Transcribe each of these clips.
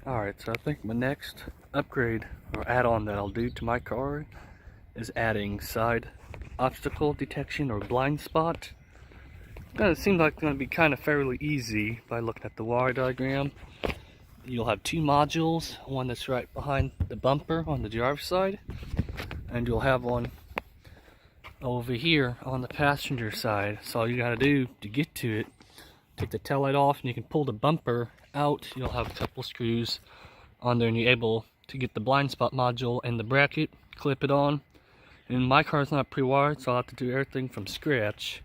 Alright, so I think my next upgrade or add-on that I'll do to my car is adding side obstacle detection or blind spot. It seems like it's going to be kind of fairly easy by looking at the wire diagram. You'll have two modules, one that's right behind the bumper on the driver's side, and you'll have one over here on the passenger side. So all you got to do to get to it, take the taillight off and you can pull the bumper out. You'll have a couple screws on there and you're able to get the blind spot module and the bracket, clip it on. And my car's not pre-wired, so I'll have to do everything from scratch.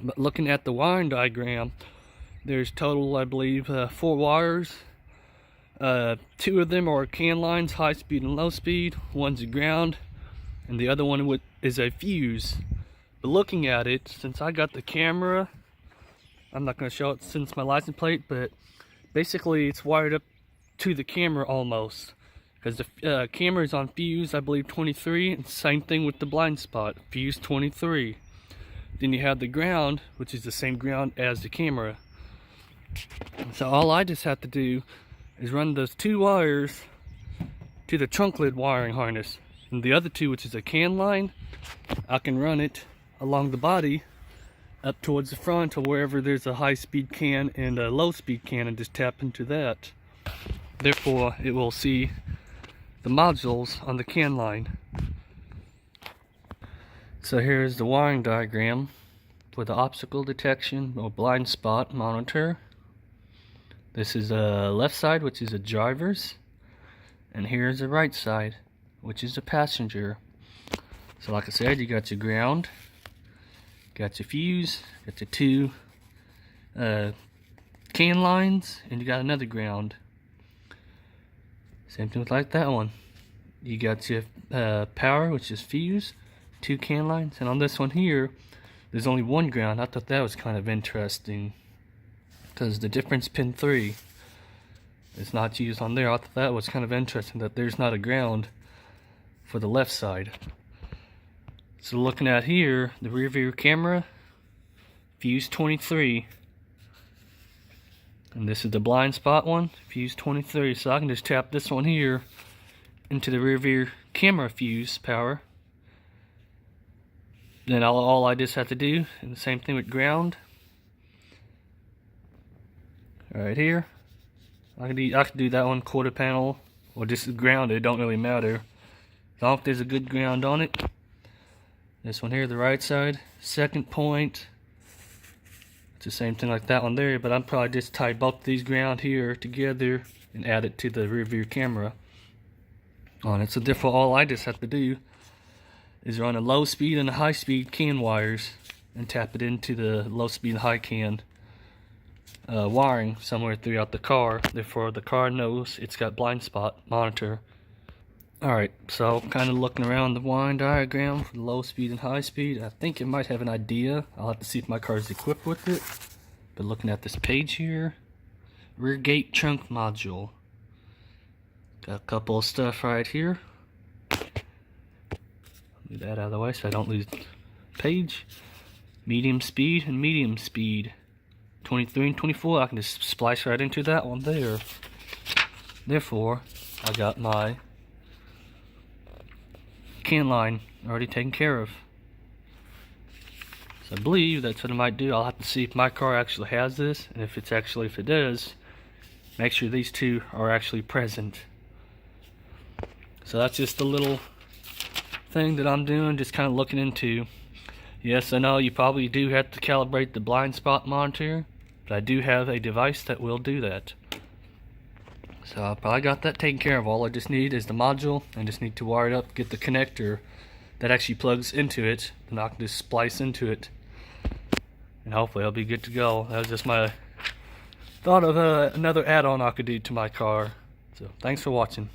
But looking at the wiring diagram, there's total, I believe, 4 wires. 2 of them are CAN lines, high speed and low speed. One's a ground, and the other one is a fuse. But looking at it, since I got the camera, I'm not going to show it since my license plate, but basically it's wired up to the camera almost. Because the camera is on fuse, I believe 23, and same thing with the blind spot, fuse 23. Then you have the ground, which is the same ground as the camera. So all I just have to do is run those 2 wires to the trunk lid wiring harness. And the other 2, which is a CAN line, I can run it along the body up towards the front or wherever there's a high speed CAN and a low speed CAN and just tap into that. Therefore, it will see the modules on the CAN line. So here's the wiring diagram for the obstacle detection or blind spot monitor. This is a left side, which is a driver's, and here's the right side, which is a passenger. So like I said, you got your ground, got your fuse, got your 2 CAN lines, and you got another ground. Same thing with like that one. You got your power, which is fuse, 2 CAN lines, and on this one here, there's only 1 ground. I thought that was kind of interesting, because the difference pin 3 is not used on there. I thought that was kind of interesting that there's not a ground for the left side. So looking at here, the rear view camera, fuse 23. And this is the blind spot one, fuse 23. So I can just tap this one here into the rear view camera fuse power. Then all I just have to do, and the same thing with ground, right here. I can do that one quarter panel or just grounded, it don't really matter. As long as there's a good ground on it. This one here, the right side, second point. It's the same thing like that one there, but I'm probably just tie both these ground here together and add it to the rear view camera on it. So therefore all I just have to do is run a low speed and a high speed CAN wires and tap it into the low speed and high CAN wiring somewhere throughout the car. Therefore the car knows it's got blind spot monitor. Alright, so kind of looking around the wiring diagram for the low speed and high speed, I think it might have an idea. I'll have to see if my car is equipped with it. But looking at this page here, rear gate trunk module. Got a couple of stuff right here. Move that out of the way so I don't lose page. Medium speed and medium speed. 23 and 24, I can just splice right into that one there. Therefore, I got my CAN line already taken care of. So I believe that's what I might do. I'll have to see if my car actually has this, and if it does, make sure these 2 are actually present. So that's just a little thing that I'm doing, just kind of looking into. Yes, I know you probably do have to calibrate the blind spot monitor, but I do have a device that will do that. So I probably got that taken care of. All I just need is the module, and just need to wire it up, get the connector that actually plugs into it, and I can just splice into it, and hopefully I'll be good to go. That was just my thought of another add-on I could do to my car. So thanks for watching.